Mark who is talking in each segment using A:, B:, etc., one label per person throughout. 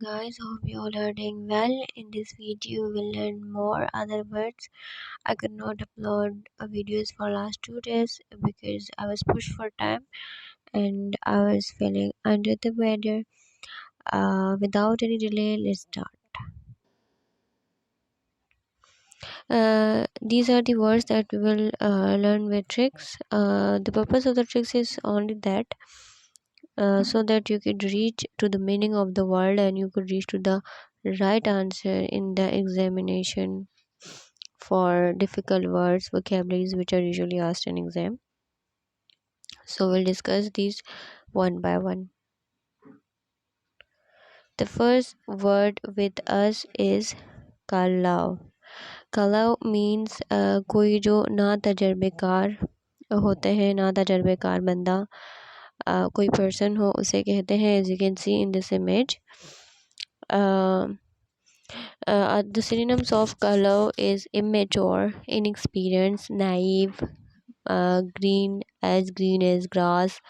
A: Guys, hope you all are doing well. In this video, we'll learn more other words. I could not upload videos for last 2 days because I was pushed for time and I was feeling under the weather. Without any delay, let's start. These are the words that we will learn with tricks. The purpose of the tricks is only that so that you could reach to the meaning of the word and you could reach to the right answer in the examination for difficult words, vocabularies which are usually asked in exam. So we'll discuss these one by one. The first word with us is kalau. kalau means कोई जो ना तजर्बेकार होते हैं, ना तजर्बेकार बंदा, कोई person हो उसे कहते हैं. As you can see in this image, the synonyms of kalau is immature, inexperienced, naive, green as grass.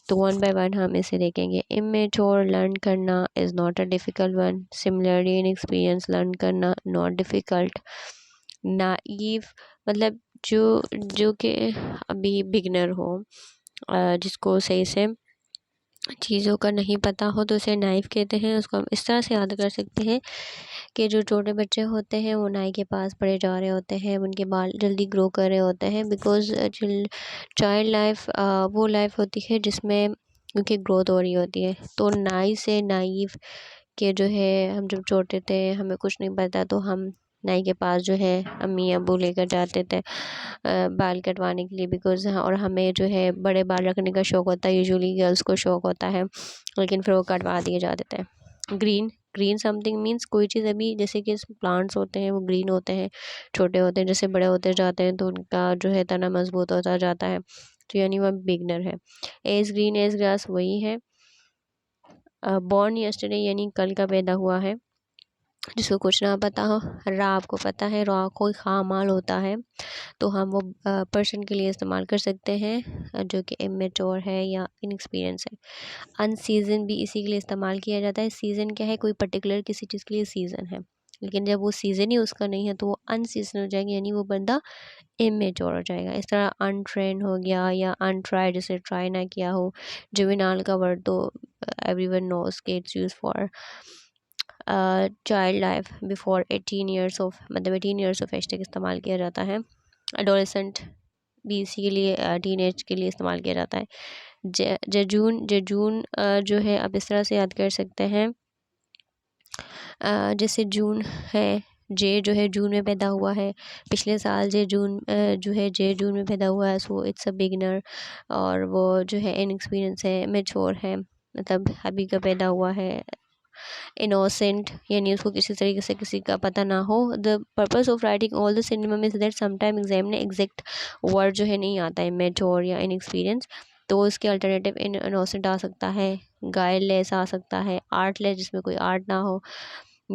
A: तो वन बाय वन हम इसे देखेंगे. इमेच्योर लर्न करना is not a difficult one. Similarly inexperience learn करना not difficult. Naive मतलब जो कि अभी बिगनर हो, जिसको सही से चीज़ों का नहीं पता हो तो उसे नाइफ कहते हैं. उसको हम इस तरह से याद कर सकते हैं कि जो छोटे बच्चे होते हैं वो नाई के पास पड़े जा रहे होते हैं, उनके बाल जल्दी ग्रो कर रहे होते हैं. बिकॉज चाइल्ड लाइफ वो लाइफ होती है जिसमें उनकी ग्रोथ हो रही होती है. तो नाई से नाइव के जो है, हम जब छोटे थे हमें कुछ नहीं पता तो हम नाई के पास जो है अम्मी अबू लेकर जाते थे बाल कटवाने के लिए. बिकॉज और हमें जो है बड़े बाल रखने का शौक़ होता है, यूजुअली गर्ल्स को शौक़ होता है, लेकिन फिर वो कटवा दिए जाते थे. ग्रीन समथिंग मीन्स कोई चीज़ अभी, जैसे कि प्लांट्स होते हैं वो ग्रीन होते हैं, छोटे होते हैं, जैसे बड़े होते जाते हैं तो उनका जो है तना मजबूत होता जाता है. तो यानी वह बिगनर है. एज ग्रीन एज ग्रास वही है. बॉर्न यस्टरडे यानी कल का पैदा हुआ है. जिसको कुछ ना पता हो. रा आपको पता है, रा कोई खामाल होता है तो हम वो पर्सन के लिए इस्तेमाल कर सकते हैं जो कि इमेच्योर है या इनएक्सपीरियंस है. अनसीजन भी इसी के लिए इस्तेमाल किया जाता है. सीज़न क्या है, कोई पर्टिकुलर किसी चीज़ के लिए सीज़न है, लेकिन जब वो सीज़न ही उसका नहीं है तो वो अनसीजन हो जाएगा, यानी वो बंदा इमेच्योर हो जाएगा. इस तरह अनट्रेन हो गया या अनट्राई, जैसे ट्राई ना किया हो. जुवेनाइल का वर्ड तो एवरीवन नोस के it's use for child life before 18 years of, मतलब 18 ईयर्स ऑफ एज तक इस्तेमाल किया जाता है. एडोलेसेंट भी इसी के लिए, टीन एज के लिए इस्तेमाल किया जाता है. जजून जो है आप इस तरह से याद कर सकते हैं, जैसे जून है, जे जो है जून में पैदा हुआ है. पिछले साल जो है जे जून में पैदा हुआ है. So it's a beginner. और वो जो है इनएक्सपीरियंस है, मेच्योर है, मतलब अभी का पैदा हुआ है. इनोसेंट यानी उसको किसी तरीके से किसी का पता ना हो. The purpose of writing all the cinema is that sometime exam में एग्जैक्ट वर्ड जो है नहीं आता है, मेच्योर या इनएक्सपीरियंस, तो उसके अल्टरनेटिव इनोसेंट आ सकता है, गाइडलेस आ सकता है, आर्टलेस जिसमें कोई आर्ट ना हो,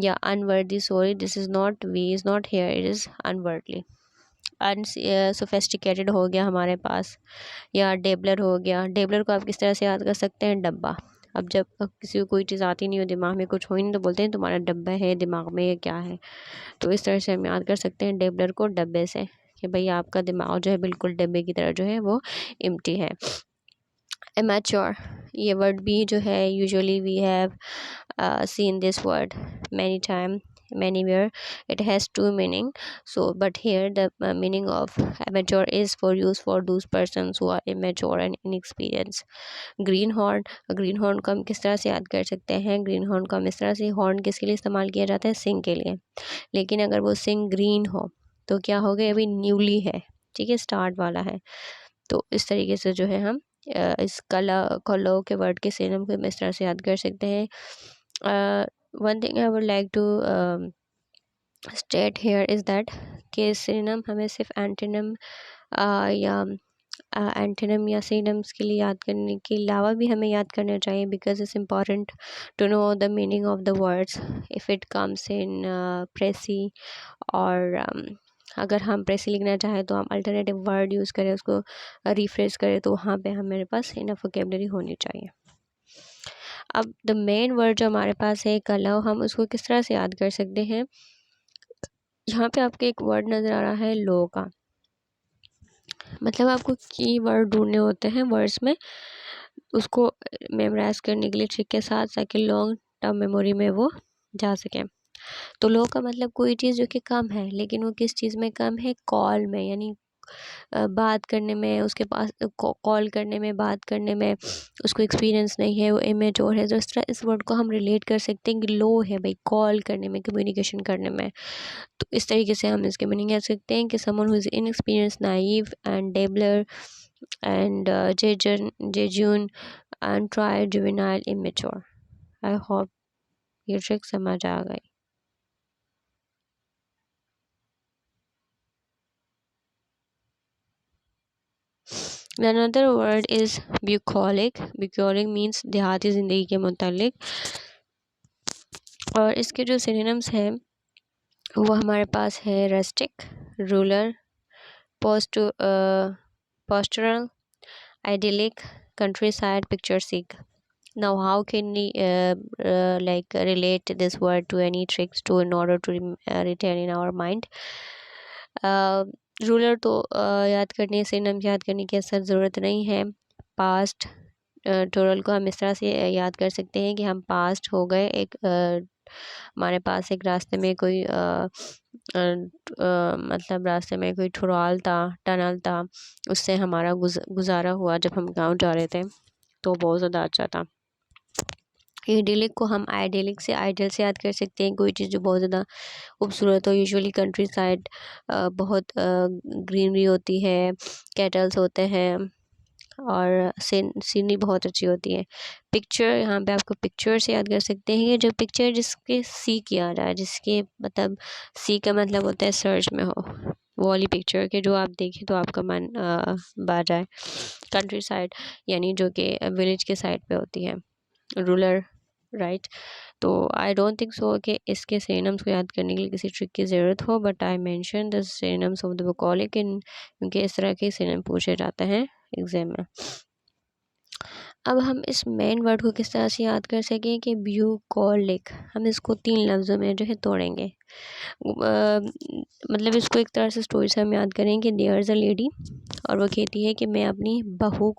A: या unworthy. Sorry, this is not, we is not here, it is unworthily. Sophisticated हो गया हमारे पास, या डेबलर हो गया. डेबलर को आप किस तरह से याद कर सकते हैं, डब्बा. अब जब किसी को कोई चीज़ आती नहीं हो, दिमाग में कुछ हो ही नहीं, तो बोलते हैं तुम्हारा डब्बा है दिमाग में, ये क्या है. तो इस तरह से हम याद कर सकते हैं डेबलर को डब्बे से, कि भाई आपका दिमाग जो है बिल्कुल डब्बे की तरह जो है वो एम्प्टी है. immature, ये वर्ड भी जो है usually we have seen this word many time, manywhere. It has two meaning. So but here the meaning of amateur is for use for those persons who are immature and inexperienced. Green horn, green horn को हम किस तरह से याद कर सकते हैं, green horn को हम इस तरह से, हॉर्न किसके लिए इस्तेमाल किया जाता है, सिंग के लिए. लेकिन अगर वो सिंग ग्रीन हो तो क्या हो गया, अभी न्यूली है, ठीक है, स्टार्ट वाला है. तो इस तरीके से जो है हम इस कलो के वर्ड के सिनोनिम को इस तरह से याद कर सकते हैं. One thing I would like to state here is that कि सिनोनिम हमें सिर्फ एंटोनिम या एंटोनिम या सिनोनिम्स के लिए याद करने के अलावा भी हमें याद करना चाहिए, because it's important to know the meaning of the words if it comes in precis. और अगर हम प्रेसी लिखना चाहें तो हम अल्टरनेटिव वर्ड यूज़ करें, उसको रिफ्रेश करें, तो वहाँ पे हमारे पास इनफ वोकेबलरी होनी चाहिए. अब द मेन वर्ड जो हमारे पास है कलव, हम उसको किस तरह से याद कर सकते हैं। यहाँ पे आपको एक वर्ड नज़र आ रहा है लो का, मतलब आपको की वर्ड ढूंढने होते हैं वर्ड्स में, उसको मेमोराइज करने के लिए ट्रिक के साथ, ताकि लॉन्ग टर्म मेमोरी में वो जा सके। तो लो का मतलब कोई चीज़ जो कि कम है, लेकिन वो किस चीज़ में कम है, कॉल में, यानी बात करने में, उसके पास कॉल करने में, बात करने में उसको एक्सपीरियंस नहीं है, वो इमेच्योर है। तो इस तरह इस वर्ड को हम रिलेट कर सकते हैं कि लो है भाई कॉल करने में, कम्युनिकेशन करने में। तो इस तरीके से हम इसके मीनिंग कह सकते हैं कि someone who is inexperience, naive and dabbler and jejune and try juvenile immature. I hope ये ट्रिक समझ आ गई। Another word is bucolic. Bucolic means देहाती ज़िंदगी के मुतालिक, और इसके जो सिनोनिम्स हैं वो हमारे पास है rustic, rural, postural, idyllic, countryside, picturesque. Now, how can we relate this word to any tricks to in order to retain in our mind? Ruler तो याद करने से, नाम याद करने की असर ज़रूरत नहीं है। पास्ट टोरल को हम इस तरह से याद कर सकते हैं कि हम पास्ट हो गए, एक हमारे पास एक रास्ते में कोई मतलब रास्ते में कोई ठुराल था, टनल था, उससे हमारा गुजारा हुआ जब हम गांव जा रहे थे, तो बहुत ज़्यादा अच्छा था। इडिलिक को हम आइडियलिक से, आइडियल से याद कर सकते हैं, कोई चीज़ जो बहुत ज़्यादा खूबसूरत हो। यूजुअली कंट्री साइड बहुत ग्रीनरी होती है, कैटल्स होते हैं, और सीनरी बहुत अच्छी होती है। पिक्चर, यहाँ पे आपको पिक्चर से याद कर सकते हैं, ये जो पिक्चर जिसके सी किया रहा है, जिसके मतलब सी का मतलब होता है सर्च में हो, वो वाली पिक्चर के जो आप देखें तो आपका मन बाहर जाए। कंट्री साइड यानी जो कि विलेज के साइड पे होती है, रूरल, राइट। तो आई डोंट थिंक सो कि इसके सिनोनिम्स को याद करने के लिए किसी ट्रिक की ज़रूरत हो, but I mention the synonyms of the vocabulary क्योंकि इस तरह के सिनोनिम पूछे जाते हैं एग्जाम में। अब हम इस मेन वर्ड को किस तरह से याद कर सकें कि ब्यूकॉलिक, हम इसको 3 लफ्ज़ों में जो है तोड़ेंगे। मतलब इसको एक तरह से स्टोरी से हम याद करें कि देयर इज़ अ लेडी, और वो कहती है कि मैं अपनी बहू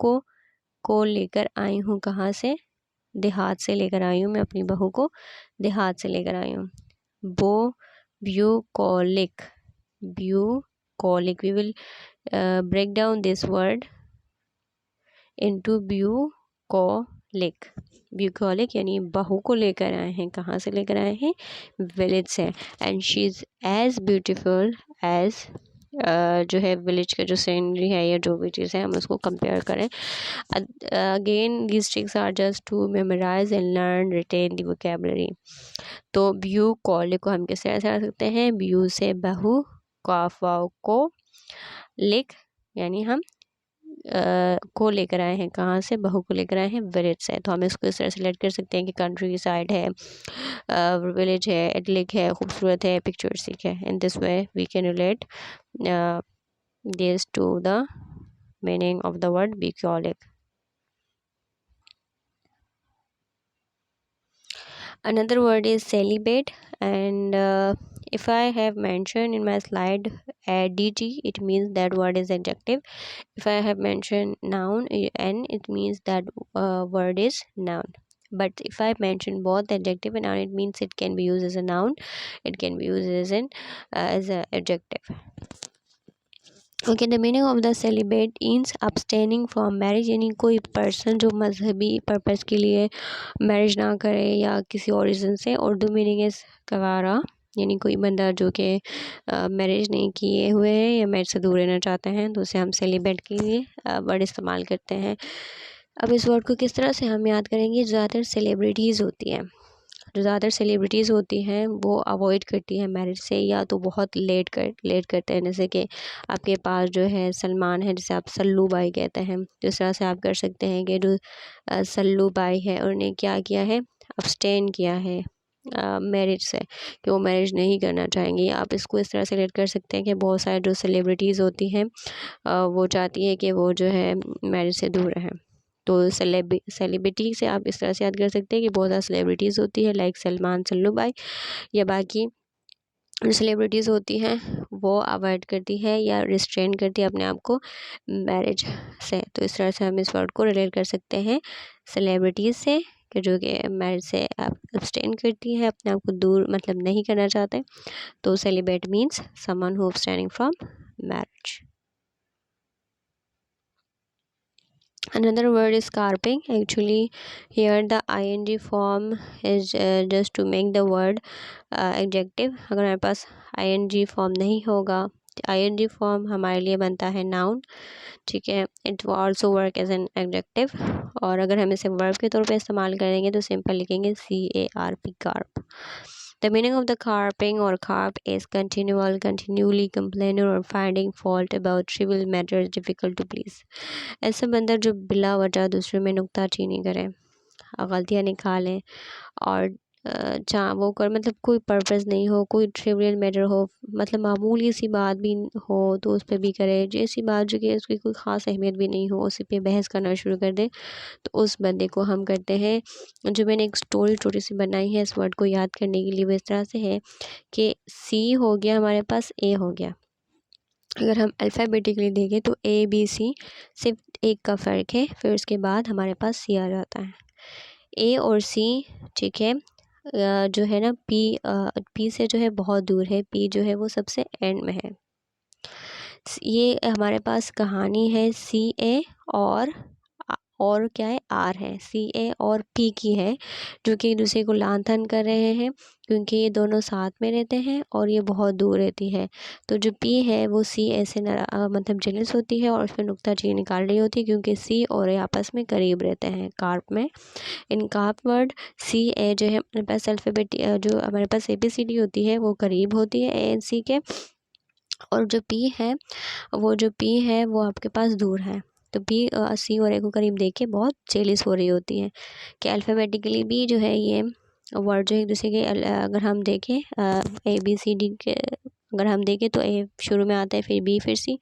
A: को लेकर आई हूँ, कहाँ से, देहात से लेकर आई हूँ, मैं अपनी बहू को देहात से लेकर आई हूँ। वो bucolic, bucolic, we will break down this word into bucolic. Bucolic यानी बहू को लेकर आए हैं, कहाँ से लेकर आए हैं, विलेज से, and she is as beautiful as जो है विलेज का जो सीनरी है या जो भी चीज़ है, हम उसको कंपेयर करें। Again these tricks are just to memorise and learn retain the vocabulary. तो ब्यूकॉलिक को हम किस तरह से आ सकते हैं, ब्यू से बहू, काफ वाव को, लिक यानी हम को लेकर आए हैं, कहाँ से, बहू को लेकर आए हैं विलेज से। तो हम इसको इस तरह से लेट कर सकते हैं कि कंट्री साइड है, विलेज है, एडलिक है, खूबसूरत है, पिक्चर्सिक है। In this way we can relate this to the meaning of the word bucolic. Another word is celibate, and if I have mentioned in my slide DG, it means that word is adjective. If I have mentioned noun N, it means that word is noun. But if I mention both adjective and noun, it means it can be used as a noun, it can be used as an as a adjective. Okay, the meaning of the celebrate means abstaining from marriage, यानी कोई person जो मजहबी purpose के लिए marriage ना करे या किसी और रीज़न से। उर्दू मीनिंग इज़ कवारा, यानी कोई बंदा जो कि मैरिज नहीं किए हुए हैं या मैरिज से दूर रहना चाहते हैं, तो उसे हम सेलिब्रेट के लिए वर्ड इस्तेमाल करते हैं। अब इस वर्ड को किस तरह से हम याद करेंगे, ज़्यादातर सेलिब्रिटीज़ होती हैं, जो ज़्यादातर सेलिब्रिटीज़ होती हैं वो अवॉइड करती हैं मैरिज से, या तो बहुत लेट करते हैं। जैसे कि आपके पास जो है सलमान है, जिसे आप सल्लू बाई कहते हैं, तो इस तरह से आप कर सकते हैं कि जो सल्लू बाई है उन्हें क्या किया है, अब्सटेन किया है मैरिज से, कि वो मैरिज नहीं करना चाहेंगी। आप इसको इस तरह से रिलेट कर सकते हैं कि बहुत सारे जो सेलिब्रिटीज़ होती हैं वो चाहती है कि वो जो है मैरिज से दूर रहें। तो सेलिब्रिटी से आप इस तरह से याद कर सकते हैं कि बहुत ज़्यादा सेलिब्रिटीज़ होती है, लाइक सलमान, सल्लू भाई, या बाकी जो सेलिब्रिटीज़ होती हैं वो अवॉइड करती है या रिस्ट्रेन करती है अपने आप को मैरिज से। तो इस तरह से हम इस वर्ड को रिलेट कर सकते हैं सेलिब्रिटीज़ से, कि जो कि मैरिज से अब्सटेन करती है, अपने आप को दूर मतलब नहीं करना चाहते। तो celebrate means someone who abstaining from marriage. Another word is carping. Actually, here the ing form is just to make the word adjective. अगर हमारे पास ing form नहीं होगा, ing form हमारे लिए बनता है noun, ठीक है। It also work as an adjective, और अगर हम इसे वर्ब के तौर पे इस्तेमाल करेंगे तो सिंपल लिखेंगे CARP, carp. The meaning of the carping or carp is continually complaining or finding fault about trivial matters difficult to please. ऐसा बंदा जो बिला वजह दूसरों में नुक्ताचीनी करे, गलतियाँ निकालें और जहाँ वो कर मतलब कोई पर्पस नहीं हो, कोई ट्रिवियल मैटर हो, मतलब मामूली सी बात भी हो तो उस पर भी करे, जैसी बात जो कि उसकी कोई ख़ास अहमियत भी नहीं हो उसी पे बहस करना शुरू कर दे, तो उस बंदे को हम करते हैं। जो मैंने एक स्टोरी छोटी सी बनाई है इस वर्ड को याद करने के लिए, वो इस तरह से है कि सी हो गया हमारे पास, ए हो गया। अगर हम अल्फ़ाबेटिकली देखें तो ABC सिर्फ एक का फ़र्क है, फिर उसके बाद हमारे पास सी आ जाता है। ए और सी, ठीक है, जो है ना पी से जो है बहुत दूर है, पी जो है वो सबसे एंड में है। ये हमारे पास कहानी है CA और क्या है, आर है, CA और P की है, जो कि एक दूसरे को लान तान कर रहे हैं क्योंकि ये दोनों साथ में रहते हैं और ये बहुत दूर रहती है। तो जो P है वो CA से मतलब जेलस होती है और उस पर नुक्ताचीनी निकाल रही होती है क्योंकि C और A आपस में करीब रहते हैं कार्प में। इन कार्प वर्ड CA जो है हमारे पास अल्फ़ाबेट जो हमारे पास ABCD होती है वो करीब होती है ANC के, और जो P है वो आपके पास दूर है। तो P C और A को करीब देख के बहुत जेलिस हो रही होती है कि अल्फ़ाबेटिकली भी जो है ये वर्ड जो एक दूसरे के अगर हम देखें ABCD के, अगर हम देखें तो A शुरू में आता है, फिर B, फिर C,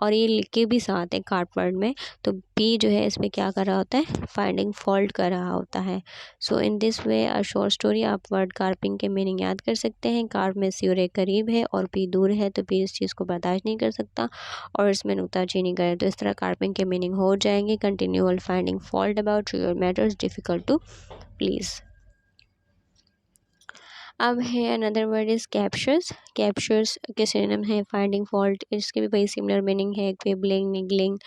A: और ये लिख के भी साथ है कार्प वर्ड में। तो P जो है इसमें क्या कर रहा होता है, फाइंडिंग फॉल्ट कर रहा होता है। So in this way a short story, आप वर्ड कार्पिंग के मीनिंग याद कर सकते हैं। कार्प में C और A करीब है और P दूर है, तो P इस चीज़ को बर्दाश्त नहीं कर सकता और इसमें नुक्ताचीनी करे, तो इस तरह कार्पिंग के मीनिंग हो जाएंगे continual finding fault about trivial matters difficult to please. अब है another word is captious. Captious के सिनोनिम है फाइंडिंग फॉल्ट, इसके भी वही सिमिलर मीनिंग है, quibbling, niggling,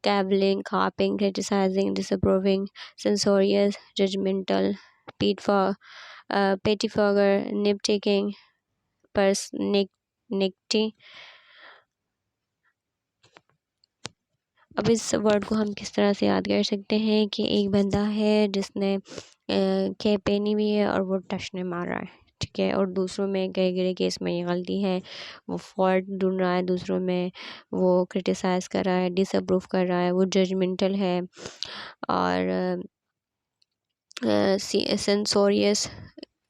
A: cavilling, carping, criticising, disapproving, censorious, judgemental, pettifogger, nitpicking, persnickety. अब इस वर्ड को हम किस तरह से याद कर सकते हैं कि एक बंदा है जिसने के पेनी भी है और वो टच ने मारा है, ठीक है, और दूसरों में कई गरे केस में ये गलती है, वो फॉल्ट ढूंढ रहा है दूसरों में, वो क्रिटिसाइज़ कर रहा है, डिसअप्रूव कर रहा है, वो जजमेंटल है, और सेंसोरियस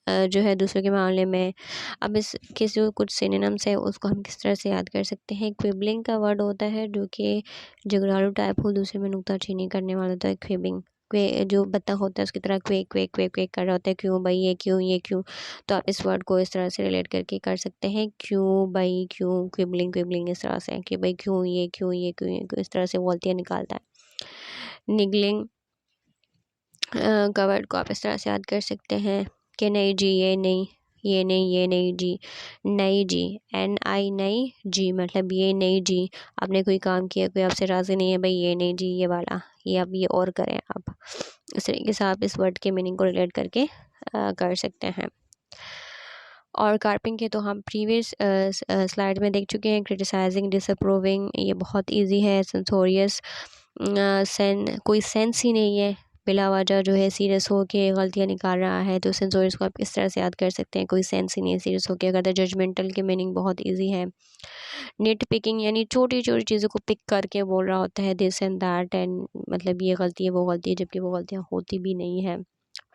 A: जो है दूसरों के मामले में। अब इसके जो कुछ सिनोनिम्स है उसको हम किस तरह से याद कर सकते हैं। क्विबलिंग का वर्ड होता है जो कि जुगरालू टाइप हो, दूसरे में नुक्ताचीनी करने वाला होता है। क्विबिंग, क्वे जो बत्तख होता है उसकी तरह क्वेक क्वेक क्वेक क्वेक कर रहा होता है, क्यों भाई ये क्यों, ये क्यों। तो आप इस वर्ड को इस तरह से रिलेट करके कर सकते हैं, क्यों भाई क्यों, क्विबलिंग क्विबलिंग इस तरह से कि भाई क्यों ये क्यों, ये क्यों, ये क्यों, इस तरह से बोलतियाँ निकालता है। निगलिंग का वर्ड को आप इस तरह से याद कर सकते हैं कि नहीं जी, ये नहीं, ये नहीं, ये नहीं जी, नहीं जी, NI नहीं जी, मतलब ये नहीं जी, आपने कोई काम किया, कोई आपसे राज़ी नहीं है, भाई ये नहीं जी, ये वाला, ये आप ये और करें आप। इस तरीके से आप इस वर्ड के मीनिंग को रिलेट करके कर सकते हैं। और कार्पिंग के तो हम प्रीवियस स्लाइड में देख चुके हैं। क्रिटिसाइजिंग, डिसअप्रूविंग, ये बहुत इजी है। सेंसोरियस, कोई सेंस ही नहीं है, बिला वजह जो है सीरियस हो के गलतियाँ निकाल रहा है, तो सेंसोरियस को आप इस तरह से याद कर सकते हैं, कोई सेंस ही नहीं है, सीरियस हो के अगर। जजमेंटल के मीनिंग बहुत ईजी है। निट पिकिंग यानी छोटी छोटी चीज़ों को पिक करके बोल रहा होता है, दिस एंड दैट, एंड मतलब ये गलती है वो गलती है, जबकि वो गलतियाँ होती भी नहीं है।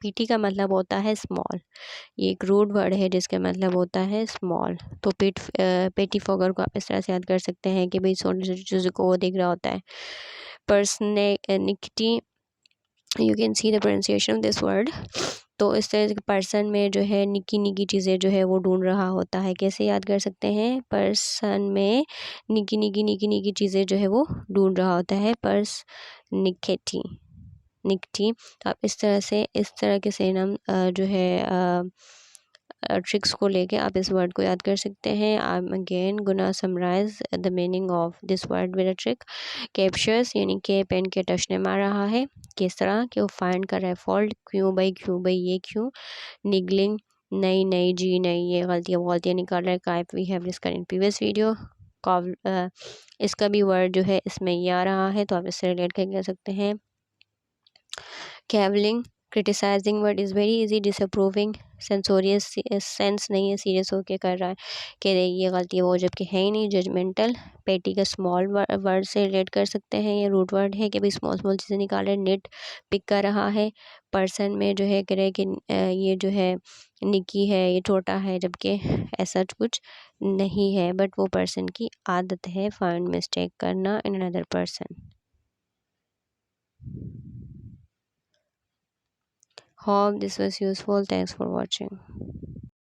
A: पीटी का मतलब होता है स्मॉल, ये एक रूड वर्ड है जिसका मतलब होता है स्मॉल। तो पेटी फोगर को आप इस तरह से याद कर सकते हैं कि भाई छोटी छोटी चीज़ों को वो देख रहा होता है। Personality you can see the pronunciation of this word. तो इस तरह से पर्सन में जो है निकी निकी चीज़ें जो है वो ढूंढ रहा होता है। कैसे याद कर सकते हैं? पर्सन में निकी निकी चीज़ें जो है वो ढूंढ रहा होता है। पर्स निकेटी निकटी। तो आप इस तरह से, इस तरह के सिनोनिम जो है ट्रिक्स को लेके आप इस वर्ड को याद कर सकते हैं। I am again gonna summarise the meaning of this word with a trick. Captious यानी कि पेन के टच ने मार रहा है। किस तरह कि वो फाइंड कर रहा है फॉल्ट, क्यों भाई ये क्यों। निगलिंग, नहीं नहीं जी नहीं, ये गलतियाँ निकाल रहा है। Carp we have discussed in previous video. इसका भी वर्ड जो है इसमें ये आ रहा है, तो आप इससे रिलेट कर कह सकते हैं। Cavilling, criticising word is very easy. Disapproving, censorious sense नहीं है, सीरियस होके कर रहा है कि ये गलती है वो, जबकि है ही नहीं। जजमेंटल, पेटी का स्मॉल वर्ड से रिलेट कर सकते हैं, ये रूट वर्ड है कि भाई स्मॉल स्मॉल चीज़ें निकाल रहे हैं। निट, पिक कर रहा है। पर्सन में जो है करे कि ये जो है निकी है, ये छोटा है, जबकि ऐसा कुछ नहीं है, बट वो पर्सन की आदत है फाइंड मिस्टेक करना in another person. Hope this was useful. Thanks for watching.